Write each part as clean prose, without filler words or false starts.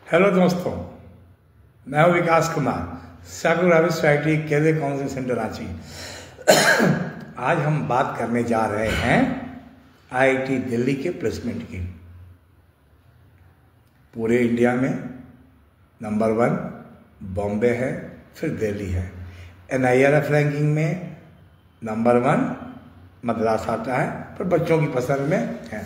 Hello दोस्तों, मैं हूं Vikas Kumar, psychography society career counselling centre Ranchi. आज हम बात करने जा रहे हैं आईआईटी दिल्ली के प्लेसमेंट की। पूरे इंडिया में नंबर 1 बॉम्बे है, फिर दिल्ली है। NIRF रैंकिंग में नंबर 1 मद्रास आता है, पर बच्चों की पसंद में है।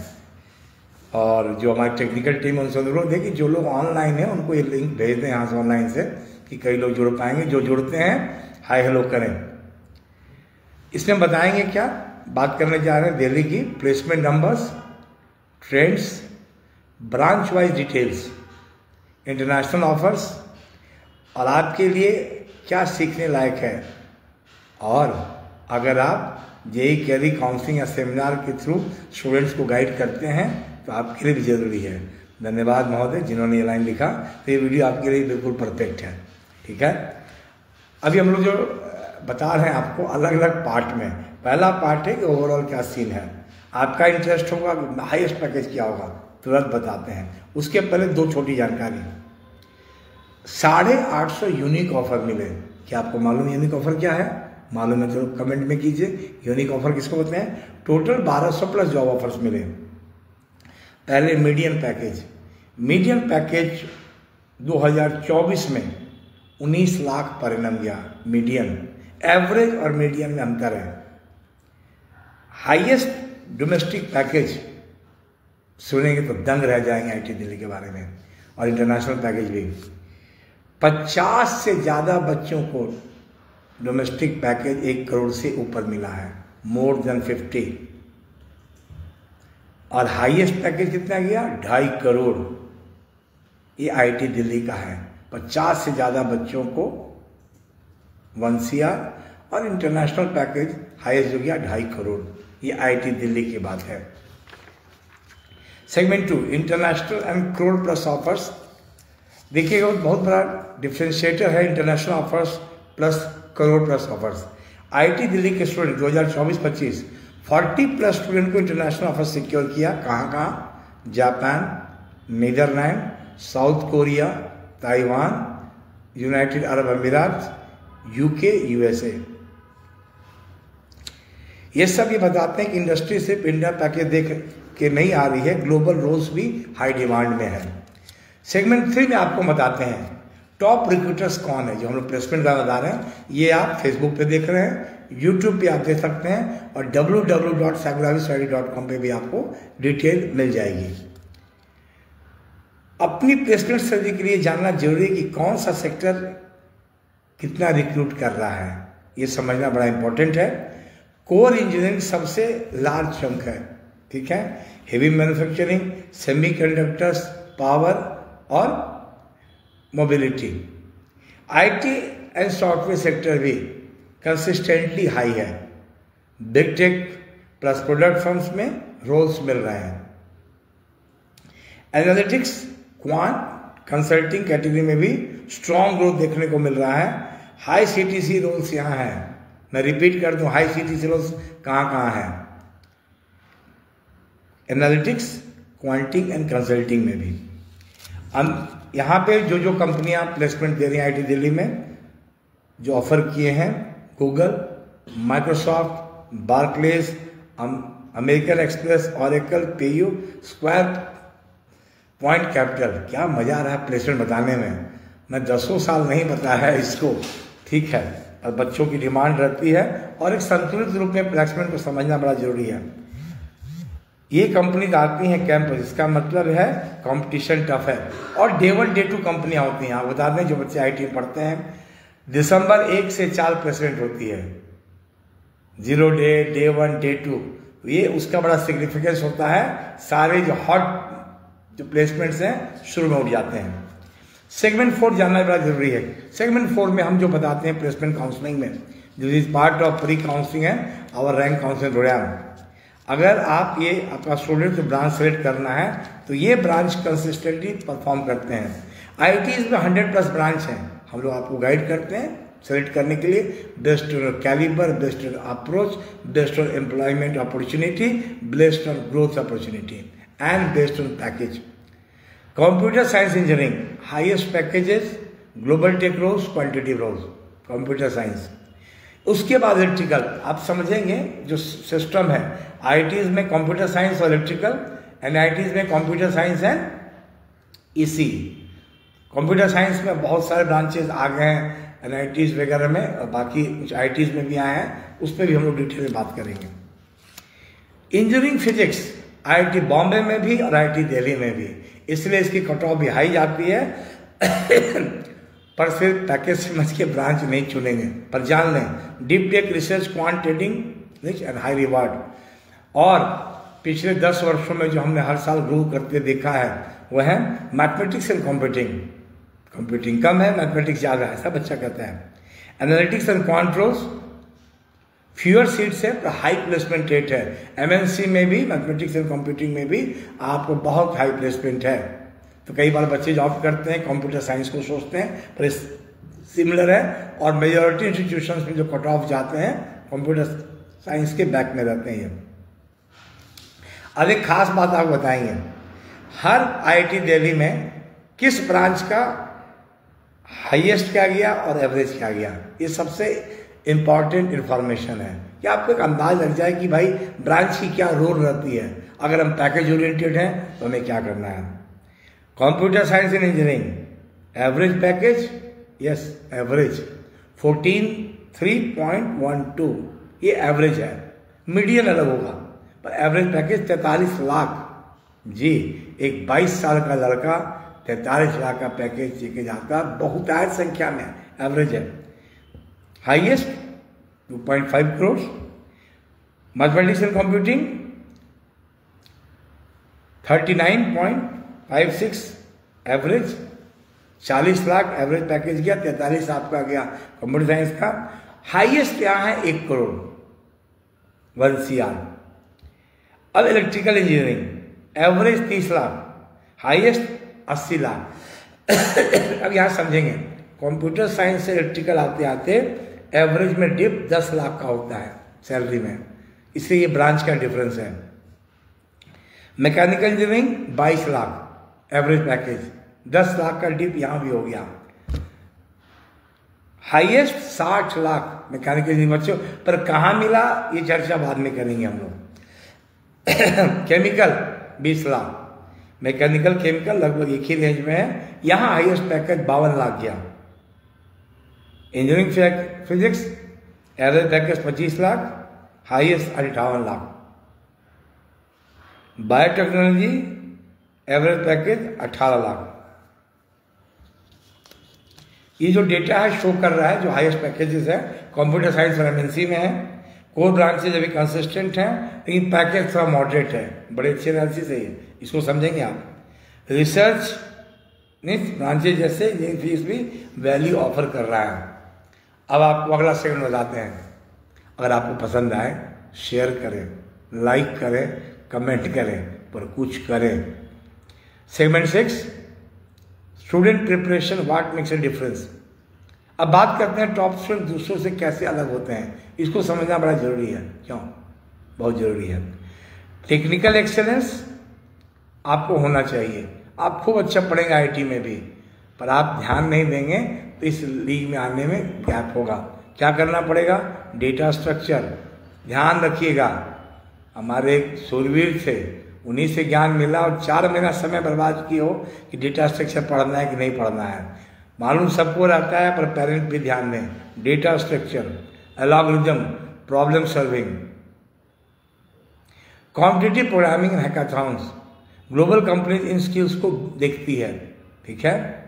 और जो हमारी टेक्निकल टीम है उनसे अनुरोध है कि जो लोग ऑनलाइन हैं उनको ये लिंक भेज दें यहाँ से ऑनलाइन से, कि कई लोग जुड़ पाएंगे। जो जुड़ते हैं हाय हेलो करें। इसमें बताएंगे क्या बात करने जा रहे हैं दिल्ली की placement numbers, trends, branch wise details, international offers और आपके लिए क्या सीखने लायक है। और अगर आप जेईई कैरियर काउंसलिंग या सेमिनार के थ्रू स्टूडेंट्स को गाइड करते हैं तो आपके लिए भी जरूरी है। धन्यवाद महोदय जिन्होंने ये लाइन लिखा, तो ये वीडियो आपके लिए बिल्कुल परफेक्ट है। ठीक है, अभी हम लोग जो बता रहे हैं आपको अलग अलग पार्ट में। पहला पार्ट है कि ओवरऑल क्या सीन है, आपका इंटरेस्ट होगा, हाईएस्ट पैकेज क्या होगा, तुरंत बताते हैं। उसके पहले 2 छोटी जानकारी। 850 यूनिक ऑफर मिले। क्या आपको मालूम यूनिक ऑफर क्या है? मालूम है तो कमेंट में कीजिए। यूनिक ऑफर किसको बोलते हैं? टोटल 1200 प्लस जॉब ऑफर्स मिले। पहले मीडियन पैकेज 2024 में 19 लाख पर एनम गया। मीडियन, एवरेज और मीडियन में अंतर है। हाईएस्ट डोमेस्टिक पैकेज सुनेंगे तो दंग रह जाएंगे आईआईटी दिल्ली के बारे में। और इंटरनेशनल पैकेज भी 50 से ज़्यादा बच्चों को डोमेस्टिक पैकेज 1 करोड़ से ऊपर मिला है, मोर देन 50। और हाईएस्ट पैकेज कितना गया? 2.5 करोड़। ये आईआईटी दिल्ली का है। 50 से ज़्यादा बच्चों को 1 CR और इंटरनेशनल पैकेज हाईएस्ट जो गया 2.5 करोड़। ये आईआईटी दिल्ली की बात है। Segment 2 international and crore plus offers. देखिएगा बहुत बड़ा डिफ्रेंशिएटर है international offers plus crore plus offers. IIT Delhi के स्टूडेंट 2024-25 40 प्लस स्टूडेंट को इंटरनेशनल ऑफर सिक्योर किया। कहाँ? Japan, Netherlands, South Korea, Taiwan, United Arab Emirates, UK, USA। ये सब ये बताते हैं कि इंडस्ट्री सिर्फ इंडिया पैकेज देख के नहीं आ रही है, ग्लोबल रोल्स भी हाई डिमांड में है। सेगमेंट 3 में आपको बताते हैं टॉप रिक्रूटर्स कौन है। जो हम लोग प्लेसमेंट का बता रहे हैं ये आप फेसबुक पे देख रहे हैं, यूट्यूब पे आप देख सकते हैं, और www.sagrafisociety.com पे भी आपको डिटेल मिल जाएगी। अपनी प्लेसमेंट स्ट्रेटजी के लिए जानना जरूरी है कि कौन सा सेक्टर कितना रिक्रूट कर रहा है, ये समझना बड़ा इंपॉर्टेंट है। कोर इंजीनियरिंग सबसे लार्ज चंक है, ठीक है। हेवी मैन्युफैक्चरिंग, सेमीकंडक्टर्स, पावर और mobility. IT and software sector भी कंसिस्टेंटली हाई है। Big tech plus product firms में रोल्स मिल रहे हैं। एनालिटिक्स, क्वांट, कंसल्टिंग कैटेगरी में भी स्ट्रॉन्ग ग्रोथ देखने को मिल रहा है। हाई CTC रोल्स यहाँ है। मैं रिपीट कर दूं, हाई CTC रोल्स कहाँ कहाँ हैं? एनालिटिक्स, क्वांटिंग एंड कंसल्टिंग में भी। हम यहाँ पे जो कंपनियां प्लेसमेंट दे रही हैं आईआईटी दिल्ली में, जो ऑफर किए हैं, Google, Microsoft, Barclays, American express, oracle, PayU, square point capital. क्या मजा आ रहा है प्लेसमेंट बताने में। मैं 10 साल नहीं बताया है इसको, ठीक है। और बच्चों की डिमांड रहती है और एक संतुलित रूप में प्लेसमेंट को समझना बड़ा जरूरी है। ये कंपनी आती हैं कैंपस, इसका मतलब है कंपटीशन टफ है। और डे 1 डे 2 कंपनियां होती हैं। आप बता दें जो बच्चे आईटी में पढ़ते हैं, दिसंबर 1 से 4 प्लेसमेंट होती है। 0 डे, डे 1, डे 2, ये उसका बड़ा सिग्निफिकेंस होता है। सारे जो हॉट जो प्लेसमेंट्स हैं शुरू में उठ जाते हैं। सेगमेंट 4 जानना बड़ा जरूरी है। सेगमेंट 4 में हम जो बताते हैं प्लेसमेंट काउंसलिंग में, जो is part of pre counselling है और रैंक काउंसलिंग प्रोग्राम। अगर आप ये आपका स्टूडेंट जो ब्रांच सेलेक्ट करना है तो ये ब्रांच कंसिस्टेंटली परफॉर्म करते हैं। आईआईटीज में 100 प्लस ब्रांच हैं। हम लोग आपको गाइड करते हैं सेलेक्ट करने के लिए, based on caliber, based on approach, based on employment opportunity, based on growth opportunity and based on package. Computer science engineering, highest packages, global tech roles, quantity roles, computer science. उसके बाद electrical, आप समझेंगे जो system है, IITs में computer science और electrical, NITs में computer science and EC. Computer science में बहुत सारे ब्रांचेस आ गए हैं एनआईटीज वगैरह में, और बाकी कुछ आईआईटीज में भी आए हैं, उस पर भी हम लोग डिटेल में बात करेंगे। इंजीनियरिंग फिजिक्स आईआईटी बॉम्बे में भी और आईआईटी दिल्ली में भी, इसलिए इसकी कट ऑफ भी हाई जाती है। पर फिर पैकेज समझ के ब्रांच नहीं चुनेंगे, पर जान लें deep tech research, quant trading and high reward. और पिछले 10 वर्षों में जो हमने हर साल ग्रो करते देखा है वह है मैथमेटिक्स एंड कंप्यूटिंग। कंप्यूटिंग कम है, मैथमेटिक्स ज़्यादा है, सब अच्छा कहता है। Analytics and quant roles, fewer seats है पर हाई प्लेसमेंट रेट है। एमएनसी में भी, मैथमेटिक्स एंड कंप्यूटिंग में भी आपको बहुत हाई प्लेसमेंट है। तो कई बार बच्चे जॉब करते हैं, कंप्यूटर साइंस को सोचते हैं, पर सिमिलर है। और मेजॉरिटी इंस्टीट्यूशंस में जो कट ऑफ जाते हैं कंप्यूटर साइंस के बैक में रहते हैं। अब एक खास बात आपको बताएंगे, हर आईआईटी दिल्ली में किस ब्रांच का हाईएस्ट क्या गया और एवरेज क्या गया, ये सबसे इंपॉर्टेंट इंफॉर्मेशन है कि आपको एक अंदाज लग जाए कि भाई ब्रांच की क्या रोल रहती है। अगर हम पैकेज ओरिएंटेड हैं तो हमें क्या करना है। Computer science and engineering, average package, yes average 14,3.12, ये एवरेज है, मीडियन अलग होगा, पर एवरेज पैकेज 43 लाख। जी, एक 22 साल का लड़का 43 लाख का पैकेज लेके जाता, बहुत आयत संख्या में एवरेज है। Highest 2.5 crore. Mathematics and computing 39.56 average, 40 lakh average package गया, 43 आपका गया कंप्यूटर साइंस का। हाईएस्ट यहाँ है 1 करोड़ 1 CR। अब electrical engineering average 30 lakh, highest 80 lakh. अब यहाँ समझेंगे, कंप्यूटर साइंस से इलेक्ट्रिकल आते आते एवरेज में डिप 10 लाख का होता है सैलरी में, इसलिए ये ब्रांच का डिफरेंस है। Mechanical engineering 22 lakh average package, 10 lakh का डिप यहाँ भी हो गया। हाईएस्ट 60 लाख मैकेनिकल इंजीनियरिंग बच्चों, पर कहाँ मिला ये चर्चा बाद में करेंगे हम लोग। केमिकल 20 लाख, मैकेनिकल केमिकल लगभग एक ही रेंज में है, यहाँ हाईएस्ट पैकेज 52 लाख गया। Engineering physics average package 25 lakh, highest 58 lakh. Biotechnology average package 18 lakh. ये जो डेटा है शो कर रहा है जो हाईएस्ट पैकेजेस है, कंप्यूटर साइंस और एमएनसी में है। कोर ब्रांचेज अभी कंसिस्टेंट हैं, लेकिन पैकेज थोड़ा मॉडरेट है, बड़े अच्छे एनालिसिस है ये, इसको समझेंगे आप। रिसर्च मीन्स ब्रांचेज जैसे इंजीनियरिंग फीस भी वैल्यू ऑफर कर रहा है। अब आपको अगला सेगमेंट बताते हैं, अगर आपको पसंद आए शेयर करें, लाइक करें, कमेंट करें, पर कुछ करें। Segment 6 student preparation, what makes a difference. अब बात करते हैं टॉप स्टूडेंट दूसरों से कैसे अलग होते हैं, इसको समझना बड़ा जरूरी है। क्यों? बहुत जरूरी है। टेक्निकल एक्सेलेंस आपको होना चाहिए। आप खूब अच्छा पढ़ेंगे आईटी में भी, पर आप ध्यान नहीं देंगे तो इस लीग में आने में गैप होगा। क्या करना पड़ेगा? डेटा स्ट्रक्चर ध्यान रखिएगा। हमारे एक सूरवीर थे, उन्हीं से ज्ञान मिला और 4 महीना समय बर्बाद किए हो कि डेटा स्ट्रक्चर पढ़ना है कि नहीं पढ़ना है। मालूम सबको रहता है, पर पेरेंट भी ध्यान दें। Data structure, algorithm, problem solving, competitive programming, hackathons. Global companies in skills को देखती है, ठीक है।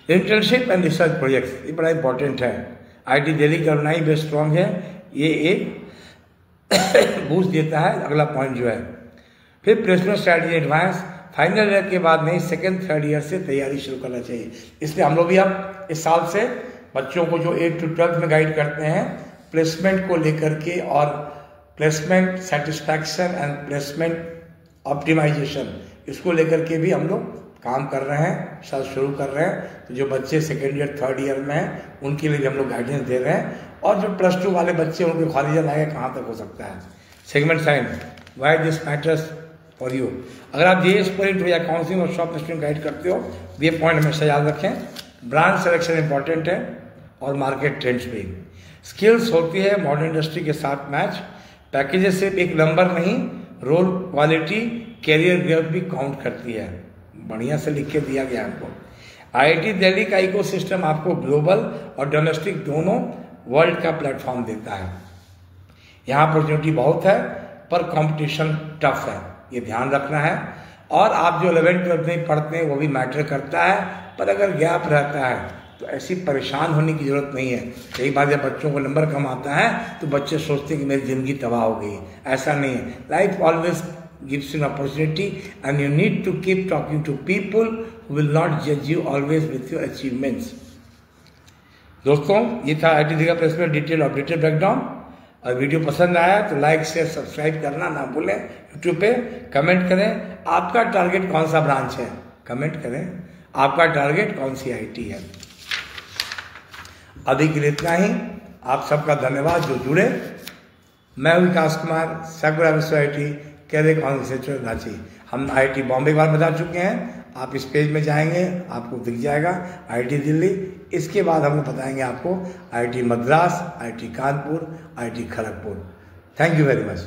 इंटर्नशिप एंड रिसर्च प्रोजेक्ट्स, ये बड़ा इंपॉर्टेंट है। आईटी दिल्ली का अलुमनाई बेस स्ट्रॉन्ग है, ये एक बूस्ट देता है। अगला पॉइंट जो है, फिर placement strategy advance, final year के बाद नहीं, सेकेंड थर्ड ईयर से तैयारी शुरू करना चाहिए। इसलिए हम लोग भी अब इस साल से बच्चों को जो 8 to 12 में गाइड करते हैं प्लेसमेंट को लेकर के, और placement satisfaction and placement optimisation, इसको लेकर के भी हम लोग काम कर रहे हैं, साल शुरू कर रहे हैं। तो जो बच्चे सेकेंड ईयर थर्ड ईयर में हैं उनके लिए भी हम लोग गाइडेंस दे रहे हैं, और जो +2 वाले बच्चे उनके खारिजा लाएगा कहाँ तक हो सकता है। Segment science, why this matters for you. अगर आप जेईई एस्पिरेंट हो या काउंसलिंग और शॉप स्टूडेंट गाइड करते हो, ये पॉइंट हमेशा याद रखें। ब्रांच सिलेक्शन इंपॉर्टेंट है और मार्केट ट्रेंड्स भी। स्किल्स होती है मॉडर्न इंडस्ट्री के साथ मैच। पैकेजेस सिर्फ एक नंबर नहीं, रोल, क्वालिटी, कैरियर ग्रोथ भी काउंट करती है। बढ़िया से लिख के दिया गया आपको। आईआईटी दिल्ली का इकोसिस्टम आपको ग्लोबल और डोमेस्टिक दोनों वर्ल्ड का प्लेटफॉर्म देता है। यहाँ अपॉर्चुनिटी बहुत है पर कंपटीशन टफ है, ये ध्यान रखना है। और आप जो 11th-12th में पढ़ते हैं वो भी मैटर करता है, पर अगर गैप रहता है तो ऐसी परेशान होने की जरूरत नहीं है। कई बार जब बच्चों को नंबर कम आता है तो बच्चे सोचते हैं कि मेरी ज़िंदगी तबाह हो गई। ऐसा नहीं है। Life always gives you opportunity and you need to keep talking to people who will not जज you always with your achievements. दोस्तों, ये था आईआईटी का प्लेसमेंट डिटेल अपडेटेड ब्रेकडाउन। और वीडियो पसंद आया तो लाइक शेयर सब्सक्राइब करना ना भूलें। यूट्यूब पे कमेंट करें आपका टारगेट कौन सा ब्रांच है, कमेंट करें आपका टारगेट कौन सी आईटी है। अभी के लिए इतना ही। आप सबका धन्यवाद जो जुड़े। मैं विकास कुमार, सगुड़ा विश्व आईटी कैरियर काउंसिल रांची। हम आईआईटी बॉम्बे बार बता चुके हैं। आप इस पेज में जाएंगे आपको दिख जाएगा आईआईटी दिल्ली। इसके बाद हम बताएंगे आपको IIT Madras, IIT Kanpur, IIT Kharagpur. Thank you very much.